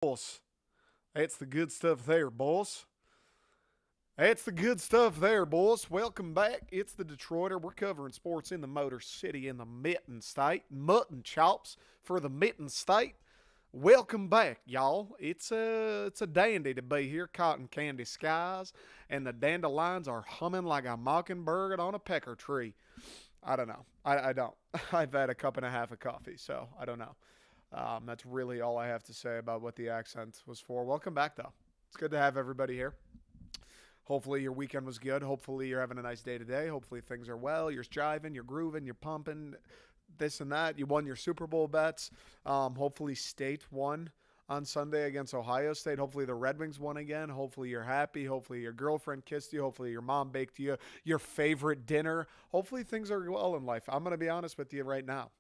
Boss. That's the good stuff there, boss. That's the good stuff there, boss. Welcome back. It's the Detroiter. We're covering sports in the Motor City in the Mitten State. Mutton chops for the Mitten State. Welcome back, y'all. It's a dandy to be here. Cotton candy skies and the dandelions are humming like a mockingbird on a pecker tree. I don't know. I don't. I've had a cup and a half of coffee, so I don't know. That's really all I have to say about what the accent was for. Welcome back, though. It's good to have everybody here. Hopefully your weekend was good. Hopefully you're having a nice day today. Hopefully things are well. You're jiving, you're grooving, you're pumping, this and that. You won your Super Bowl bets. Hopefully State won on Sunday against Ohio State. Hopefully the Red Wings won again. Hopefully you're happy. Hopefully your girlfriend kissed you. Hopefully your mom baked you your favorite dinner. Hopefully things are well in life. I'm going to be honest with you right now.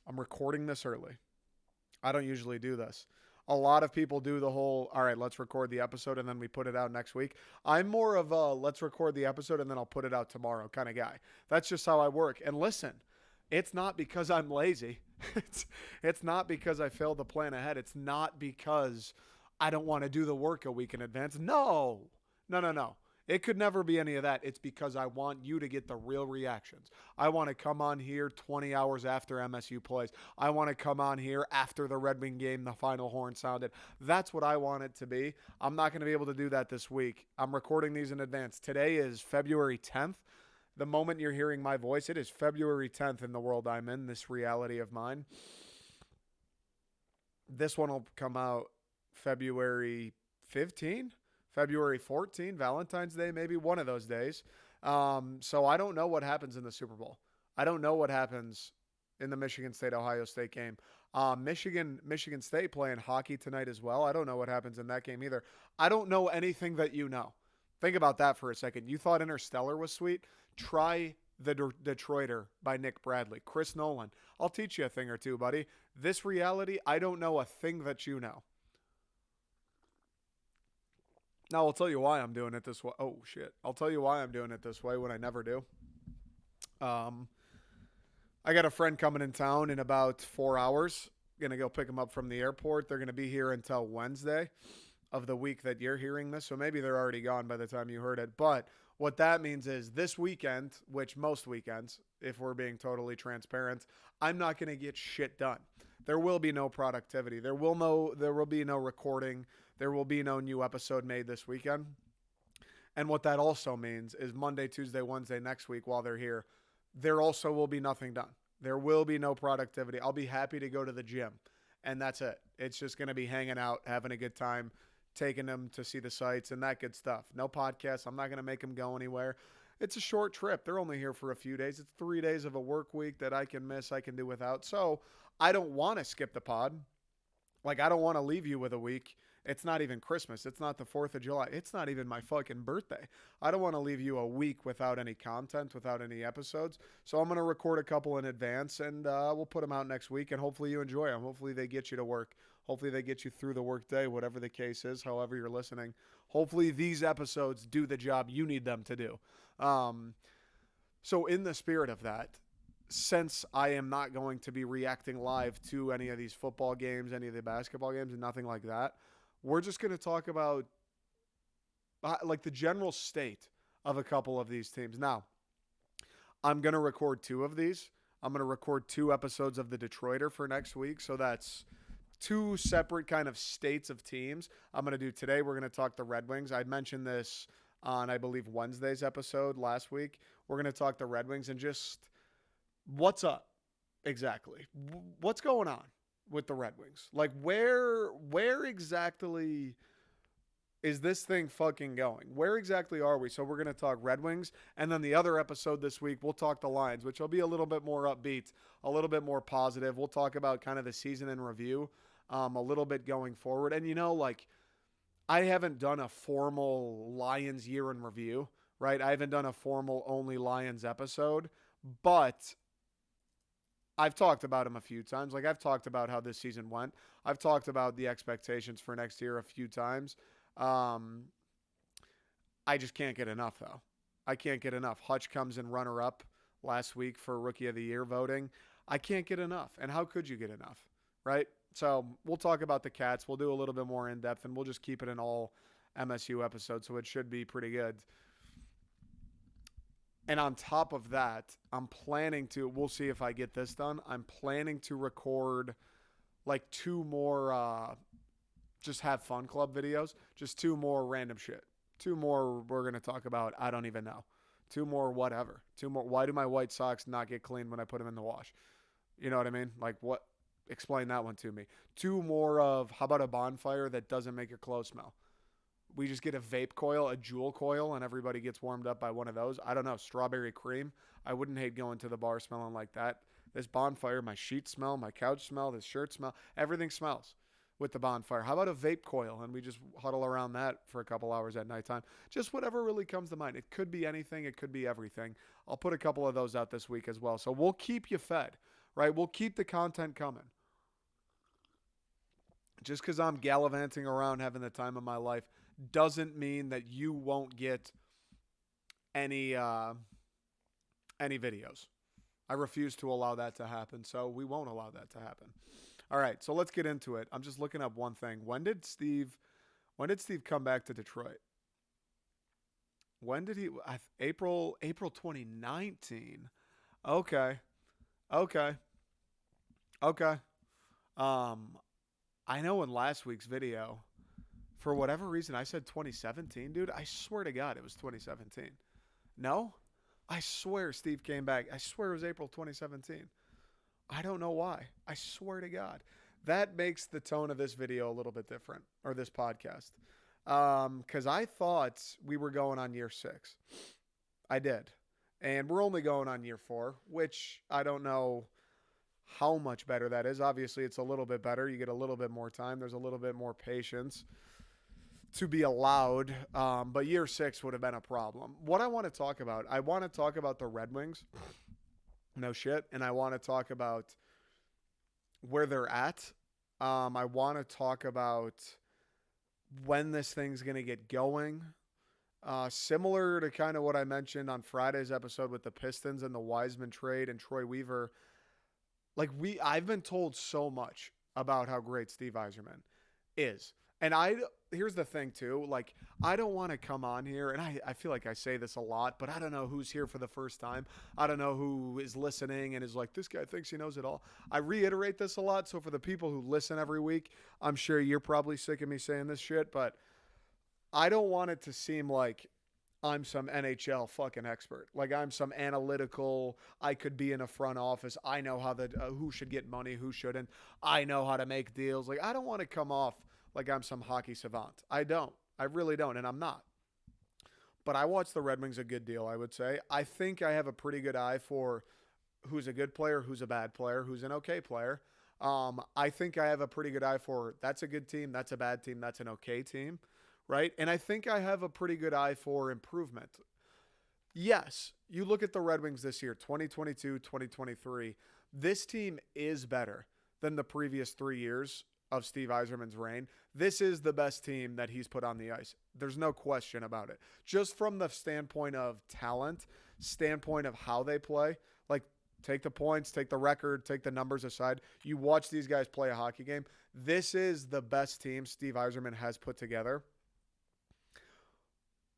I'm recording this early. I don't usually do this. A lot of people do the whole, all right, let's record the episode and then we put it out next week. I'm more of a let's record the episode and then I'll put it out tomorrow kind of guy. That's just how I work. And listen, it's not because I'm lazy. It's not because I failed to plan ahead. It's not because I don't want to do the work a week in advance. No, no, no, no. It could never be any of that. It's because I want you to get the real reactions. I want to come on here 20 hours after MSU plays. I want to come on here after the Red Wing game, the final horn sounded. That's what I want it to be. I'm not going to be able to do that this week. I'm recording these in advance. Today is February 10th. The moment you're hearing my voice, it is February 10th in the world I'm in, this reality of mine. This one will come out February 15th. February 14, Valentine's Day, maybe one of those days. So I don't know what happens in the Super Bowl. I don't know what happens in the Michigan State Ohio State game. Michigan State playing hockey tonight as well. I don't know what happens in that game either. I don't know anything that you know. Think about that for a second. You thought Interstellar was sweet? Try The Detroiter by Nick Bradley. Chris Nolan. I'll teach you a thing or two, buddy. This reality, I don't know a thing that you know. Now I'll tell you why I'm doing it this way. Oh shit! I'll tell you why I'm doing it this way when I never do. Um, I got a friend coming in town in about 4 hours. Gonna go pick him up from the airport. They're gonna be here until Wednesday of the week that you're hearing this. So maybe they're already gone by the time you heard it. But what that means is this weekend, which most weekends, if we're being totally transparent, I'm not gonna get shit done. There will be no productivity. There will be no recording. There will be no new episode made this weekend. And what that also means is Monday, Tuesday, Wednesday next week while they're here, there also will be nothing done. There will be no productivity. I'll be happy to go to the gym. And that's it. It's just going to be hanging out, having a good time, taking them to see the sights and that good stuff. No podcast. I'm not going to make them go anywhere. It's a short trip. They're only here for a few days. It's 3 days of a work week that I can miss, I can do without. So I don't want to skip the pod. Like, I don't want to leave you with a week. It's not even Christmas. It's not the 4th of July. It's not even my fucking birthday. I don't want to leave you a week without any content, without any episodes. So I'm going to record a couple in advance and we'll put them out next week. And hopefully you enjoy them. Hopefully they get you to work. Hopefully they get you through the workday, whatever the case is, however you're listening. Hopefully these episodes do the job you need them to do. Um, so, in the spirit of that, since I am not going to be reacting live to any of these football games, any of the basketball games, and nothing like that, we're just going to talk about like the general state of a couple of these teams. Now, I'm going to record two of these. I'm going to record two episodes of the Detroiter for next week. So that's two separate kind of states of teams. I'm going to do today. We're going to talk the Red Wings. I mentioned this on, I believe, Wednesday's episode last week. We're going to talk the Red Wings and just what's up exactly. What's going on with the Red Wings? Like where exactly is this thing fucking going? Where exactly are we? So we're going to talk Red Wings and then the other episode this week we'll talk the Lions, which will be a little bit more upbeat, a little bit more positive. We'll talk about kind of the season in review, a little bit going forward. And like I haven't done a formal Lions year in review, right? I haven't done a formal only Lions episode, but I've talked about him a few times. Like I've talked about how this season went. I've talked about the expectations for next year a few times. Um, I just can't get enough though. I can't get enough. Hutch comes in runner up last week for Rookie of the Year voting. I can't get enough. And how could you get enough? Right? So we'll talk about the Cats. We'll do a little bit more in depth, and we'll just keep it an all MSU episode, so it should be pretty good. And on top of that, I'm planning to, we'll see if I get this done. I'm planning to record like two more just have fun club videos, just two more random shit. Two more we're going to talk about, I don't even know. Two more whatever. Two more, why do my White Sox not get clean when I put them in the wash? You know what I mean? Like what? Explain that one to me. Two more of, how about a bonfire that doesn't make your clothes smell? We just get a vape coil, a jewel coil, and everybody gets warmed up by one of those. I don't know, strawberry cream. I wouldn't hate going to the bar smelling like that. This bonfire, my sheets smell, my couch smell, this shirt smell, everything smells with the bonfire. How about a vape coil? And we just huddle around that for a couple hours at nighttime. Just whatever really comes to mind. It could be anything. It could be everything. I'll put a couple of those out this week as well. So we'll keep you fed, right? We'll keep the content coming. Just because I'm gallivanting around having the time of my life doesn't mean that you won't get any videos. I refuse to allow that to happen, so we won't allow that to happen. All right, so let's get into it. I'm just looking up one thing. When did Steve come back to Detroit? When did he? April 2019. Okay, okay, okay. Um, I know in last week's video, for whatever reason, I said 2017, dude. I swear to God, it was 2017. No? I swear Steve came back. I swear it was April 2017. I don't know why. I swear to God. That makes the tone of this video a little bit different, or this podcast. Because I thought we were going on year 6. I did. And we're only going on year 4, which I don't know how much better that is. Obviously, it's a little bit better. You get a little bit more time. There's a little bit more patience to be allowed, but year 6 would have been a problem. What I want to talk about, the Red Wings, no shit, and I want to talk about where they're at. I want to talk about when this thing's going to get going. Similar to kind of what I mentioned on Friday's episode with the Pistons and the Wiseman trade and Troy Weaver. I've been told so much about how great Steve Yzerman is. And here's the thing too, I don't want to come on here, and I feel like I say this a lot, but I don't know who's here for the first time. I don't know who is listening and is like, this guy thinks he knows it all. I reiterate this a lot, so for the people who listen every week, I'm sure you're probably sick of me saying this shit, but I don't want it to seem like I'm some NHL fucking expert. Like I'm some analytical, I could be in a front office. I know how who should get money, who shouldn't. I know how to make deals. Like I don't want to come off like I'm some hockey savant. I don't. I really don't, and I'm not. But I watch the Red Wings a good deal, I would say. I think I have a pretty good eye for who's a good player, who's a bad player, who's an okay player. I think I have a pretty good eye for that's a good team, that's a bad team, that's an okay team, right? And I think I have a pretty good eye for improvement. Yes, you look at the Red Wings this year, 2022, 2023. This team is better than the previous 3 years of Steve Yzerman's reign. This is the best team that he's put on the ice. There's no question about it. Just from the standpoint of talent, standpoint of how they play, like take the points, take the record, take the numbers aside. You watch these guys play a hockey game. This is the best team Steve Yzerman has put together.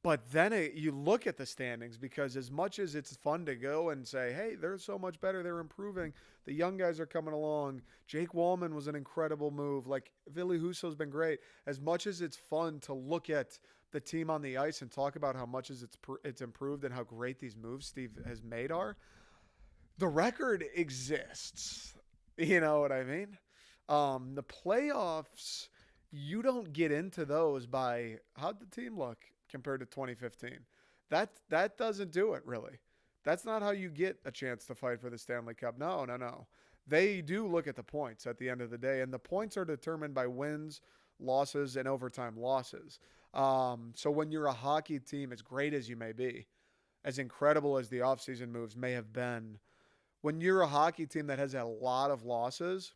But then you look at the standings, because as much as it's fun to go and say, hey, they're so much better, they're improving, the young guys are coming along, Jake Wallman was an incredible move, like Ville Husso's been great. As much as it's fun to look at the team on the ice and talk about how much it's improved and how great these moves Steve has made are, the record exists. You know what I mean? The playoffs, you don't get into those by how'd the team look compared to 2015. That doesn't do it, really. That's not how you get a chance to fight for the Stanley Cup. No. They do look at the points at the end of the day, and the points are determined by wins, losses, and overtime losses. So when you're a hockey team, as great as you may be, as incredible as the offseason moves may have been, when you're a hockey team that has a lot of losses,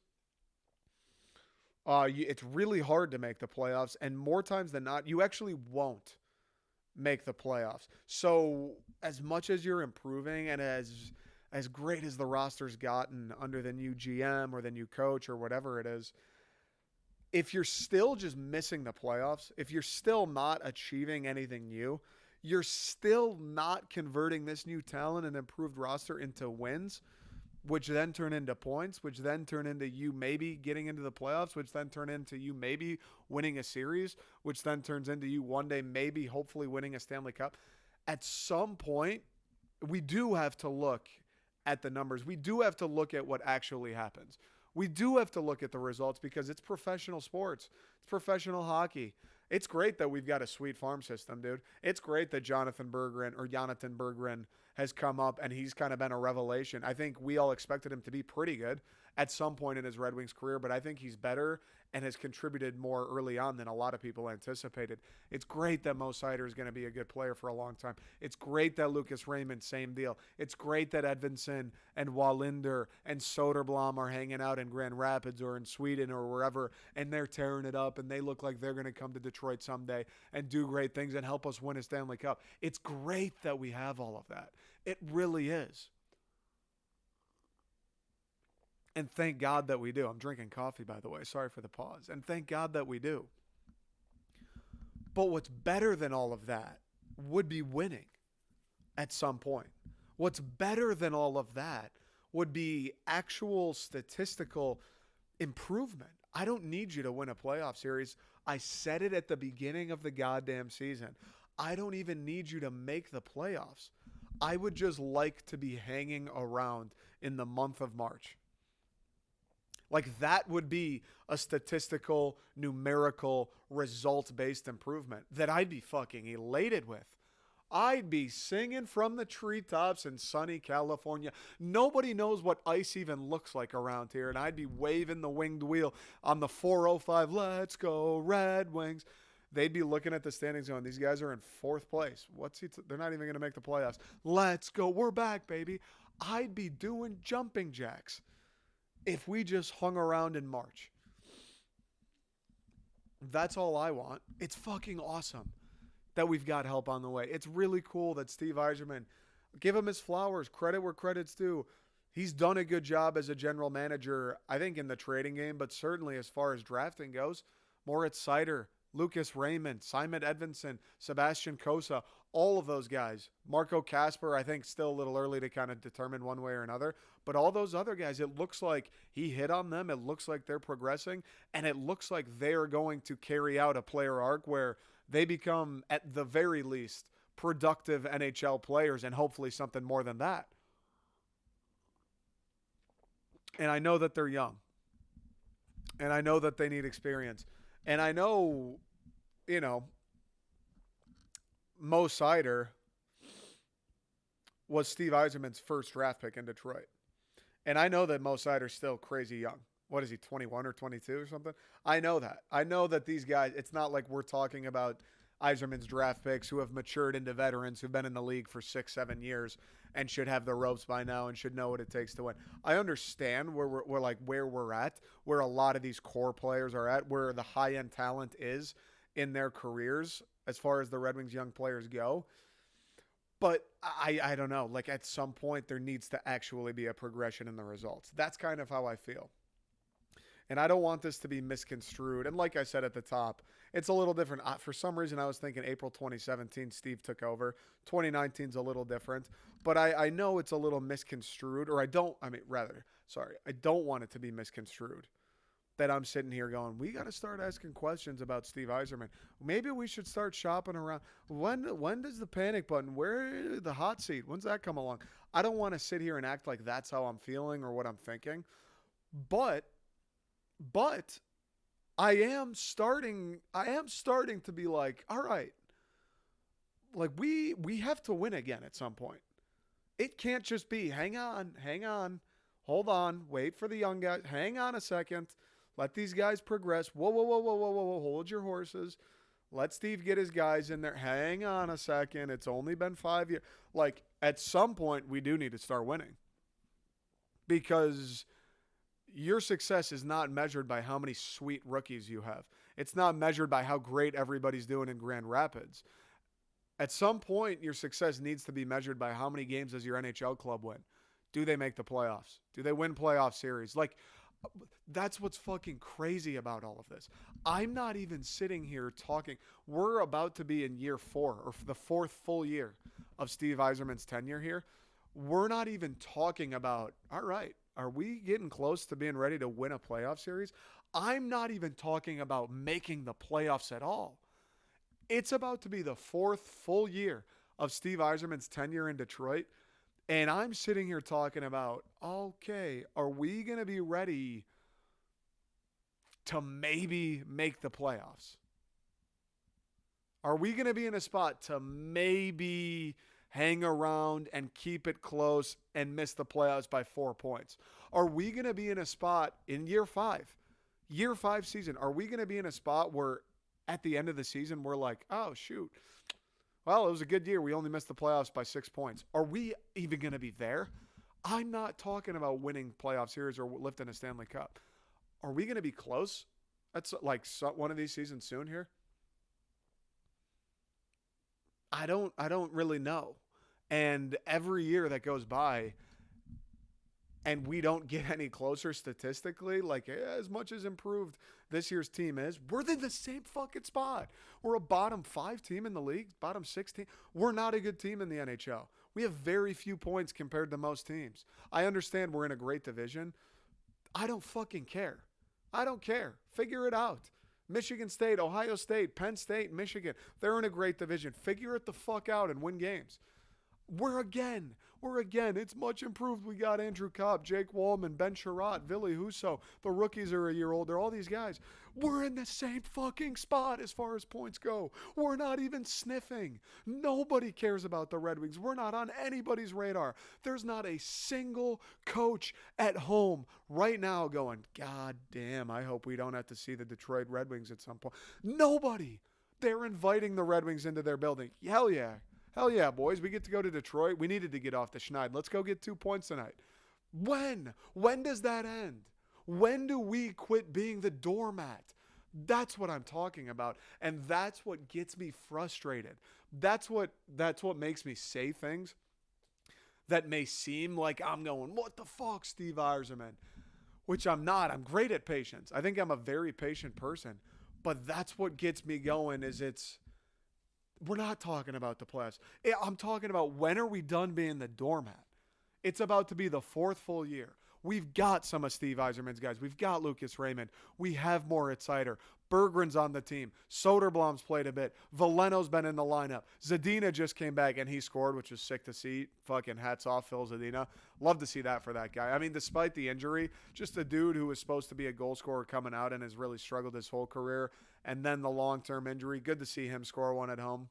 it's really hard to make the playoffs, and more times than not, you actually won't make the playoffs. So as much as you're improving and as great as the roster's gotten under the new GM or the new coach or whatever it is, if you're still just missing the playoffs, if you're still not achieving anything new, you're still not converting this new talent and improved roster into wins, which then turn into points, which then turn into you maybe getting into the playoffs, which then turn into you maybe winning a series, which then turns into you one day maybe hopefully winning a Stanley Cup. At some point, we do have to look at the numbers. We do have to look at what actually happens. We do have to look at the results because it's professional sports. It's professional hockey. It's great that we've got a sweet farm system, dude. It's great that Jonathan Berggren has come up and he's kind of been a revelation. I think we all expected him to be pretty good at some point in his Red Wings career, but I think he's better and has contributed more early on than a lot of people anticipated. It's great that Mo Seider is going to be a good player for a long time. It's great that Lucas Raymond, same deal. It's great that Edvinsson and Wallinder and Soderblom are hanging out in Grand Rapids or in Sweden or wherever, and they're tearing it up, and they look like they're going to come to Detroit someday and do great things and help us win a Stanley Cup. It's great that we have all of that. It really is. And thank God that we do. I'm drinking coffee, by the way. Sorry for the pause. And thank God that we do. But what's better than all of that would be winning at some point. What's better than all of that would be actual statistical improvement. I don't need you to win a playoff series. I said it at the beginning of the goddamn season. I don't even need you to make the playoffs. I would just like to be hanging around in the month of March. Like that would be a statistical, numerical, results-based improvement that I'd be fucking elated with. I'd be singing from the treetops in sunny California. Nobody knows what ice even looks like around here, and I'd be waving the winged wheel on the 405. Let's go, Red Wings. They'd be looking at the standings going, these guys are in fourth place. They're not even going to make the playoffs. Let's go. We're back, baby. I'd be doing jumping jacks if we just hung around in March. That's all I want. It's fucking awesome that we've got help on the way. It's really cool that Steve Yzerman, give him his flowers, credit where credit's due. He's done a good job as a general manager, I think, in the trading game, but certainly as far as drafting goes. Moritz Seider, Lucas Raymond, Simon Edvinsson, Sebastian Cossa, all of those guys. Marco Kasper, I think still a little early to kind of determine one way or another. But all those other guys, it looks like he hit on them. It looks like they're progressing. And it looks like they're going to carry out a player arc where they become, at the very least, productive NHL players and hopefully something more than that. And I know that they're young. And I know that they need experience. And I know, Mo Seider was Steve Yzerman's first draft pick in Detroit. And I know that Mo Seider's still crazy young. What is he, 21 or 22 or something? I know that. I know that these guys, it's not like we're talking about Yzerman's draft picks who have matured into veterans who've been in the league for 6-7 years and should have the ropes by now and should know what it takes to win. I understand where we're at, where a lot of these core players are at, where the high-end talent is in their careers as far as the Red Wings young players go. But I don't know. Like at some point there needs to actually be a progression in the results. That's kind of how I feel. And I don't want this to be misconstrued. And like I said at the top, it's a little different. For some reason, I was thinking April 2017, Steve took over. 2019 is a little different. But I know it's a little misconstrued. I don't want it to be misconstrued. That I'm sitting here going, we got to start asking questions about Steve Yzerman. Maybe we should start shopping around. When does the panic button, where the hot seat, when's that come along? I don't want to sit here and act like that's how I'm feeling or what I'm thinking. But I am starting to be like, all right, like we have to win again at some point. It can't just be hang on, hold on, wait for the young guys, hang on a second, let these guys progress. Whoa, hold your horses. Let Steve get his guys in there. Hang on a second. It's only been 5 years. Like at some point we do need to start winning. Because your success is not measured by how many sweet rookies you have. It's not measured by how great everybody's doing in Grand Rapids. At some point, your success needs to be measured by how many games does your NHL club win. Do they make the playoffs? Do they win playoff series? Like, That's what's fucking crazy about all of this. I'm not even sitting here talking. We're about to be in year 4, or the 4th full year of Steve Yzerman's tenure here. We're not even talking about, all right, are we getting close to being ready to win a playoff series? I'm not even talking about making the playoffs at all. It's about to be the 4th full year of Steve Yzerman's tenure in Detroit. And I'm sitting here talking about, okay, are we going to be ready to maybe make the playoffs? Are we going to be in a spot to maybe hang around and keep it close and miss the playoffs by 4 points? Are we going to be in a spot in year 5 season? Are we going to be in a spot where at the end of the season we're like, oh, shoot, well, it was a good year. We only missed the playoffs by 6 points. Are we even going to be there? I'm not talking about winning playoff series or lifting a Stanley Cup. Are we going to be close? That's like one of these seasons soon here. I don't really know. And every year that goes by and we don't get any closer statistically, like as much as improved this year's team is, we're in the same fucking spot. We're a bottom 5 team in the league, bottom 6 team. We're not a good team in the NHL. We have very few points compared to most teams. I understand we're in a great division. I don't fucking care. I don't care. Figure it out. Michigan State, Ohio State, Penn State, Michigan. They're in a great division. Figure it the fuck out and win games. We're again. It's much improved. We got Andrew Copp, Jake Wallman, Ben Sherratt, Ville Husso. The rookies are a year older. All these guys. We're in the same fucking spot as far as points go. We're not even sniffing. Nobody cares about the Red Wings. We're not on anybody's radar. There's not a single coach at home right now going, God damn, I hope we don't have to see the Detroit Red Wings at some point. Nobody. They're inviting the Red Wings into their building. Hell yeah. Hell yeah, boys. We get to go to Detroit. We needed to get off the schneid. Let's go get 2 points tonight. When? When does that end? When do we quit being the doormat? That's what I'm talking about. And that's what gets me frustrated. That's what makes me say things that may seem like I'm going, what the fuck, Steve Yzerman? Which I'm not. I'm great at patience. I think I'm a very patient person. But that's what gets me going is we're not talking about the playoffs. I'm talking about when are we done being the doormat? It's about to be the 4th full year. We've got some of Steve Yzerman's guys. We've got Lucas Raymond. We have Moritz Seider. Berggren's on the team. Soderblom's played a bit. Veleno's been in the lineup. Zadina just came back and he scored, which was sick to see. Fucking hats off, Phil Zadina. Love to see that for that guy. I mean, despite the injury, just a dude who was supposed to be a goal scorer coming out and has really struggled his whole career. And then the long-term injury. Good to see him score one at home.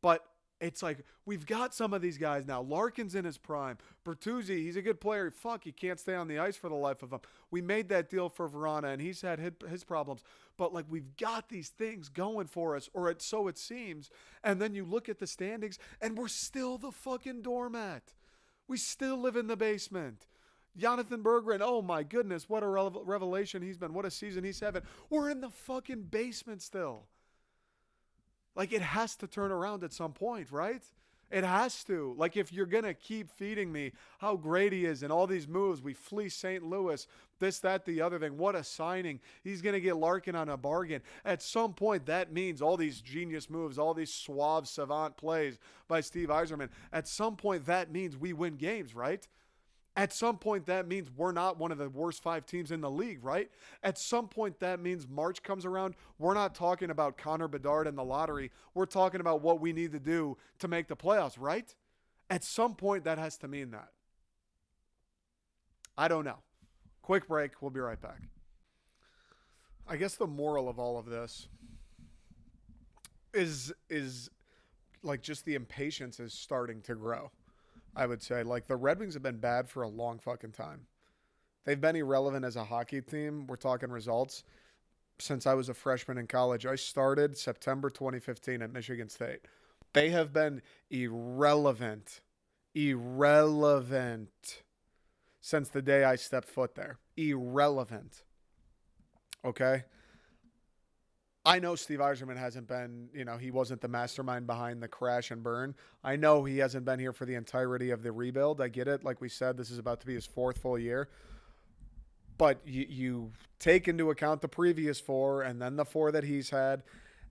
But it's like we've got some of these guys now. Larkin's in his prime. Bertuzzi, he's a good player. Fuck, he can't stay on the ice for the life of him. We made that deal for Verona, and he's had his problems. But like we've got these things going for us, or so it seems. And then you look at the standings, and we're still the fucking doormat. We still live in the basement. Jonathan Berggren, oh my goodness, what a revelation he's been. What a season he's having. We're in the fucking basement still. Like, it has to turn around at some point, right? It has to. Like, if you're going to keep feeding me how great he is and all these moves, we fleece St. Louis, this, that, the other thing. What a signing. He's going to get Larkin on a bargain. At some point, that means all these genius moves, all these suave, savant plays by Steve Yzerman. At some point, that means we win games, right? At some point, that means we're not one of the worst 5 teams in the league, right? At some point, that means March comes around. We're not talking about Connor Bedard and the lottery. We're talking about what we need to do to make the playoffs, right? At some point, that has to mean that. I don't know. Quick break. We'll be right back. I guess the moral of all of this is like just the impatience is starting to grow. I would say, like, the Red Wings have been bad for a long fucking time. They've been irrelevant as a hockey team. We're talking results. Since I was a freshman in college, I started September 2015 at Michigan State. They have been irrelevant since the day I stepped foot there. Irrelevant. Okay? I know Steve Yzerman hasn't been, he wasn't the mastermind behind the crash and burn. I know he hasn't been here for the entirety of the rebuild. I get it. Like we said, this is about to be his 4th full year. But you take into account the previous four and then the four that he's had.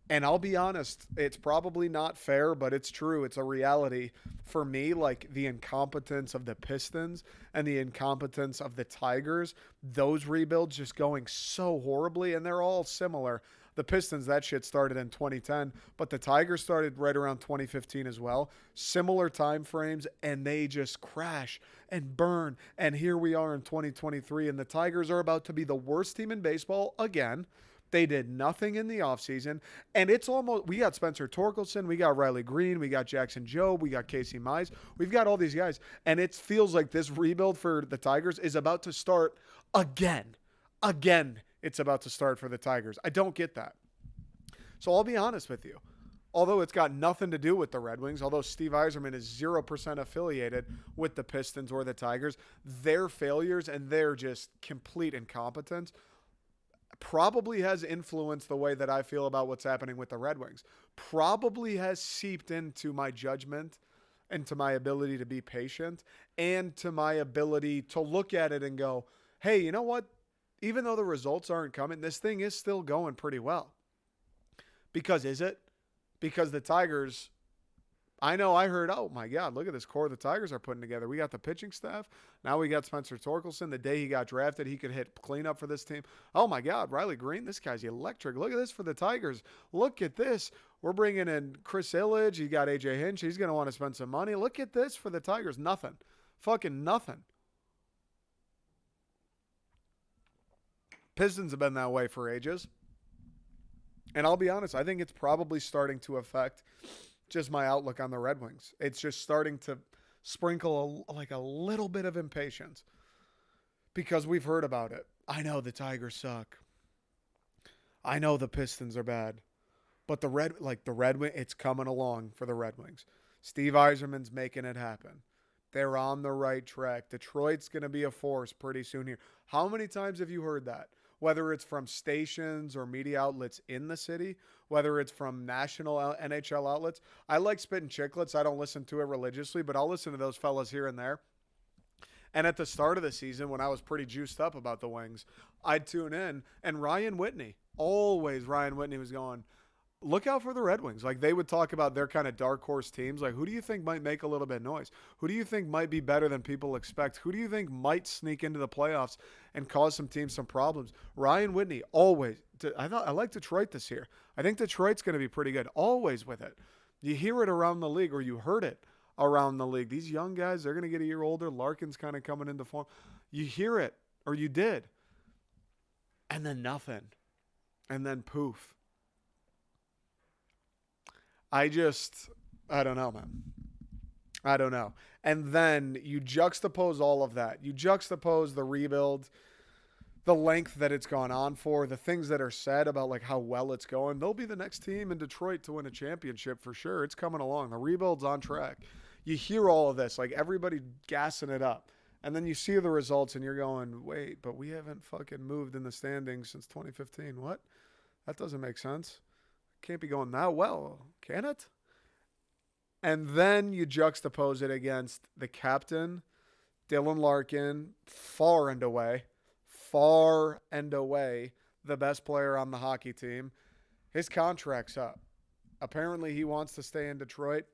And I'll be honest, it's probably not fair, but it's true. It's a reality. For me, like the incompetence of the Pistons and the incompetence of the Tigers, those rebuilds just going so horribly, and they're all similar. The Pistons, that shit started in 2010, but the Tigers started right around 2015 as well. Similar time frames, and they just crash and burn. And here we are in 2023, and the Tigers are about to be the worst team in baseball again. They did nothing in the offseason. And it's almost, we got Spencer Torkelson, we got Riley Green, we got Jackson Jobe, we got Casey Mize. We've got all these guys. And it feels like this rebuild for the Tigers is about to start again. Again, it's about to start for the Tigers. I don't get that. So I'll be honest with you. Although it's got nothing to do with the Red Wings, although Steve Yzerman is 0% affiliated with the Pistons or the Tigers, their failures and their just complete incompetence probably has influenced the way that I feel about what's happening with the Red Wings. Probably has seeped into my judgment and to my ability to be patient and to my ability to look at it and go, hey, you know what? Even though the results aren't coming, this thing is still going pretty well. Because is it? Because the Tigers, I know I heard, oh my God, look at this core the Tigers are putting together. We got the pitching staff. Now we got Spencer Torkelson. The day he got drafted, he could hit cleanup for this team. Oh my God, Riley Green, this guy's electric. Look at this for the Tigers. Look at this. We're bringing in Chris Illich. You got AJ Hinch. He's going to want to spend some money. Look at this for the Tigers. Nothing. Fucking nothing. Pistons have been that way for ages. And I'll be honest, I think it's probably starting to affect just my outlook on the Red Wings. It's just starting to sprinkle a little bit of impatience because we've heard about it. I know the Tigers suck. I know the Pistons are bad. But the Red Wings, it's coming along for the Red Wings. Steve Yzerman's making it happen. They're on the right track. Detroit's going to be a force pretty soon here. How many times have you heard that? Whether it's from stations or media outlets in the city, whether it's from national NHL outlets. I like Spittin' Chicklets. I don't listen to it religiously, but I'll listen to those fellas here and there. And at the start of the season, when I was pretty juiced up about the Wings, I'd tune in, and Ryan Whitney was going, look out for the Red Wings. Like, they would talk about their kind of dark horse teams. Like, who do you think might make a little bit of noise? Who do you think might be better than people expect? Who do you think might sneak into the playoffs and cause some teams some problems? Ryan Whitney, always. I like Detroit this year. I think Detroit's going to be pretty good. Always with it. You hear it around the league, or you heard it around the league. These young guys, they're going to get a year older. Larkin's kind of coming into form. You hear it, or you did. And then nothing. And then poof. I don't know, man. I don't know. And then you juxtapose all of that. You juxtapose the rebuild, the length that it's gone on for, the things that are said about like how well it's going. They'll be the next team in Detroit to win a championship for sure. It's coming along. The rebuild's on track. You hear all of this, like everybody gassing it up. And then you see the results and you're going, wait, but we haven't fucking moved in the standings since 2015. What? That doesn't make sense. Can't be going that well, can it? And then you juxtapose it against the captain, Dylan Larkin, far and away, the best player on the hockey team. His contract's up. Apparently he wants to stay in Detroit.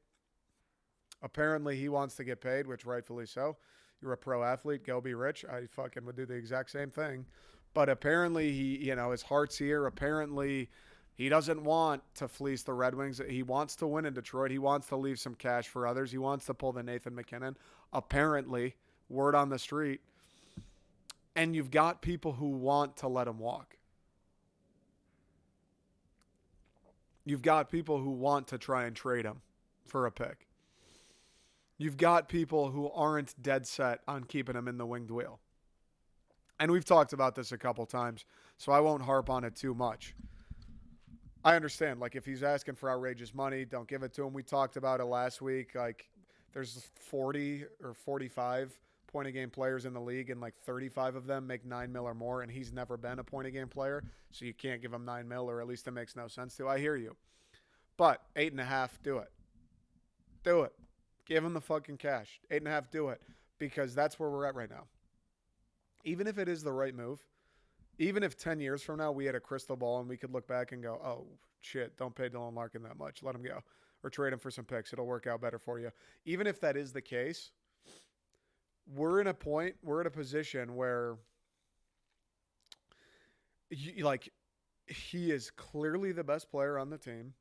Apparently he wants to get paid, which rightfully so. You're a pro athlete, go be rich. I fucking would do the exact same thing. But apparently he, his heart's here. Apparently he doesn't want to fleece the Red Wings. He wants to win in Detroit. He wants to leave some cash for others. He wants to pull the Nathan McKinnon. Apparently, word on the street. And you've got people who want to let him walk. You've got people who want to try and trade him for a pick. You've got people who aren't dead set on keeping him in the winged wheel. And we've talked about this a couple times, so I won't harp on it too much. I understand, like, if he's asking for outrageous money, don't give it to him. We talked about it last week. Like, there's 40 or 45 point-a-game players in the league, and, like, 35 of them make $9 million or more, and he's never been a point-a-game player, so you can't give him $9 million, or at least it makes no sense to. I hear you. But 8.5, do it. Do it. Give him the fucking cash. 8.5, do it, because that's where we're at right now. even if it is the right move, even if 10 years from now we had a crystal ball and we could look back and go, oh, shit, don't pay Dylan Larkin that much. Let him go. Or trade him for some picks. It'll work out better for you. Even if that is the case, we're in a position where he is clearly the best player on the team.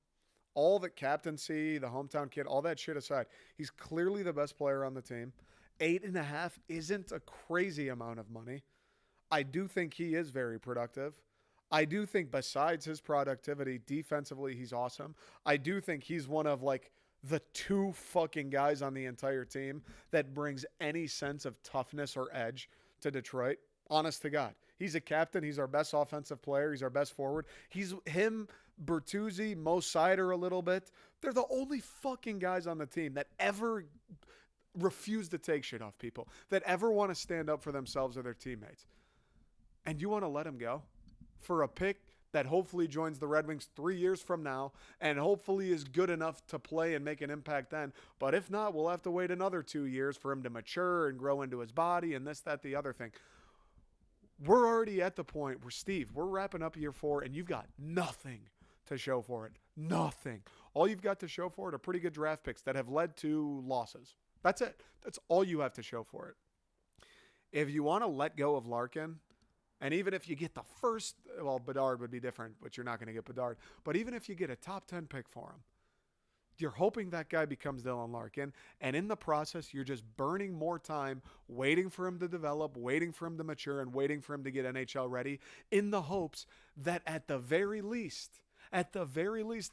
All the captaincy, the hometown kid, all that shit aside, he's clearly the best player on the team. 8.5 isn't a crazy amount of money. I do think he is very productive. I do think besides his productivity, defensively, he's awesome. I do think he's one of like the 2 fucking guys on the entire team that brings any sense of toughness or edge to Detroit. Honest to God. He's a captain. He's our best offensive player. He's our best forward. He's him, Bertuzzi, Mo Sider a little bit. They're the only fucking guys on the team that ever refuse to take shit off people, that ever want to stand up for themselves or their teammates. And you want to let him go for a pick that hopefully joins the Red Wings 3 years from now and hopefully is good enough to play and make an impact then. But if not, we'll have to wait another 2 years for him to mature and grow into his body and this, that, the other thing. We're already at the point where, Steve, we're wrapping up year 4 and you've got nothing to show for it. Nothing. All you've got to show for it are pretty good draft picks that have led to losses. That's it. That's all you have to show for it. If you want to let go of Larkin, and even if you get the first, well, Bedard would be different, but you're not going to get Bedard. But even if you get a top 10 pick for him, you're hoping that guy becomes Dylan Larkin, and in the process, you're just burning more time waiting for him to develop, waiting for him to mature, and waiting for him to get NHL ready in the hopes that at the very least,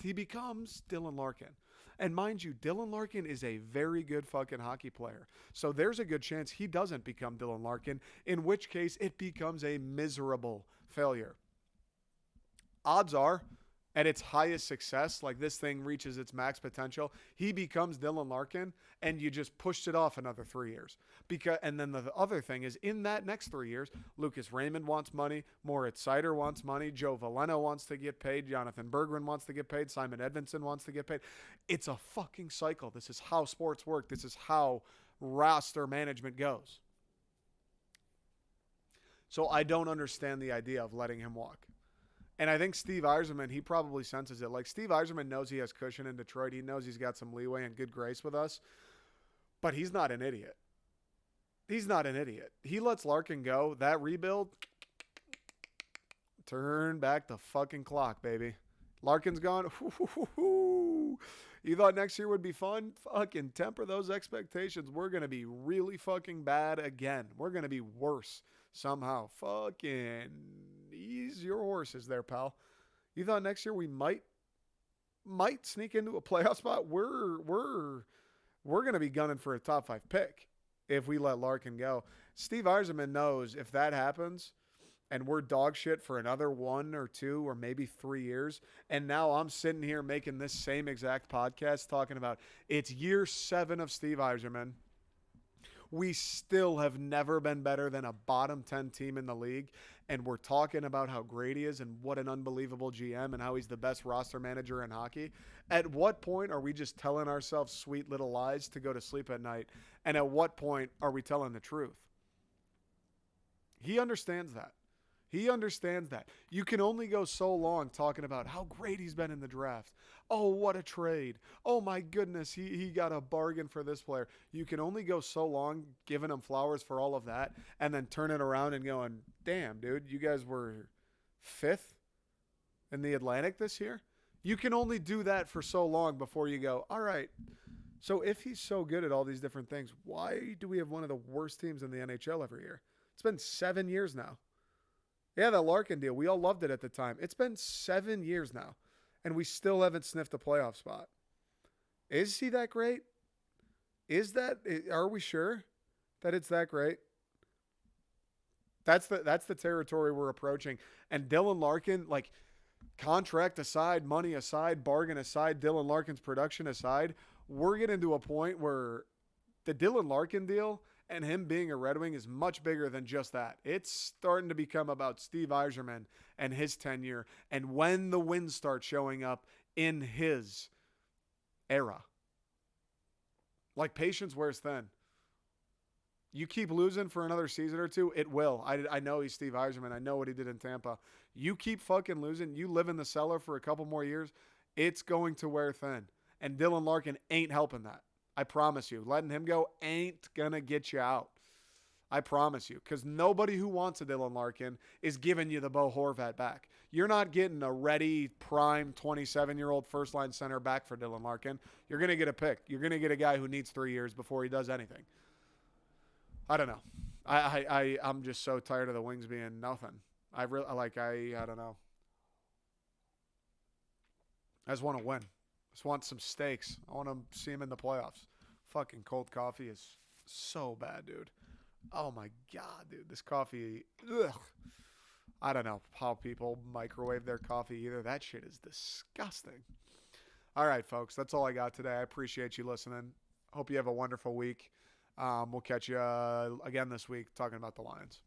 he becomes Dylan Larkin. And mind you, Dylan Larkin is a very good fucking hockey player. So there's a good chance he doesn't become Dylan Larkin, in which case it becomes a miserable failure. Odds are, at its highest success, like this thing reaches its max potential, he becomes Dylan Larkin, and you just pushed it off another 3 years. And then the other thing is, in that next 3 years, Lucas Raymond wants money, Moritz Seider wants money, Joe Veleno wants to get paid, Jonathan Berggren wants to get paid, Simon Edvinsson wants to get paid. It's a fucking cycle. This is how sports work. This is how roster management goes. So I don't understand the idea of letting him walk. And I think Steve Yzerman, he probably senses it. Like, Steve Yzerman knows he has cushion in Detroit. He knows he's got some leeway and good grace with us. But he's not an idiot. He's not an idiot. He lets Larkin go. That rebuild, turn back the fucking clock, baby. Larkin's gone. You thought next year would be fun? Fucking temper those expectations. We're going to be really fucking bad again. We're going to be worse somehow. Fucking ease your horses there, pal. You thought next year we might sneak into a playoff spot? We're going to be gunning for a top 5 pick if we let Larkin go. Steve Yzerman knows if that happens and we're dog shit for another 1 or 2 or maybe 3 years, and now I'm sitting here making this same exact podcast talking about it's year 7 of Steve Yzerman. We still have never been better than a bottom 10 team in the league. And we're talking about how great he is and what an unbelievable GM and how he's the best roster manager in hockey. At what point are we just telling ourselves sweet little lies to go to sleep at night? And at what point are we telling the truth? He understands that. He understands that. You can only go so long talking about how great he's been in the draft. Oh, what a trade. Oh, my goodness, he got a bargain for this player. You can only go so long giving him flowers for all of that and then turn it around and going, damn, dude, you guys were 5th in the Atlantic this year? You can only do that for so long before you go, all right, so if he's so good at all these different things, why do we have one of the worst teams in the NHL every year? It's been 7 years now. Yeah, that Larkin deal, we all loved it at the time. It's been 7 years now, and we still haven't sniffed a playoff spot. Is he that great? Are we sure that it's that great? That's the territory we're approaching. And Dylan Larkin, like, contract aside, money aside, bargain aside, Dylan Larkin's production aside, we're getting to a point where the Dylan Larkin deal and him being a Red Wing is much bigger than just that. It's starting to become about Steve Yzerman and his tenure and when the wins start showing up in his era. Like, patience wears thin. You keep losing for another season or two, it will. I know he's Steve Yzerman. I know what he did in Tampa. You keep fucking losing. You live in the cellar for a couple more years, it's going to wear thin. And Dylan Larkin ain't helping that. I promise you. Letting him go ain't going to get you out. I promise you. Because nobody who wants a Dylan Larkin is giving you the Bo Horvat back. You're not getting a ready, prime, 27-year-old first-line center back for Dylan Larkin. You're going to get a pick. You're going to get a guy who needs 3 years before he does anything. I don't know. I'm just so tired of the Wings being nothing. I don't know. I just want to win. I just want some stakes. I want to see him in the playoffs. Fucking cold coffee is so bad, dude. Oh my God, dude. This coffee, ugh. I don't know how people microwave their coffee either. That shit is disgusting. All right, folks. That's all I got today. I appreciate you listening. Hope you have a wonderful week. We'll catch you again this week talking about the Lions.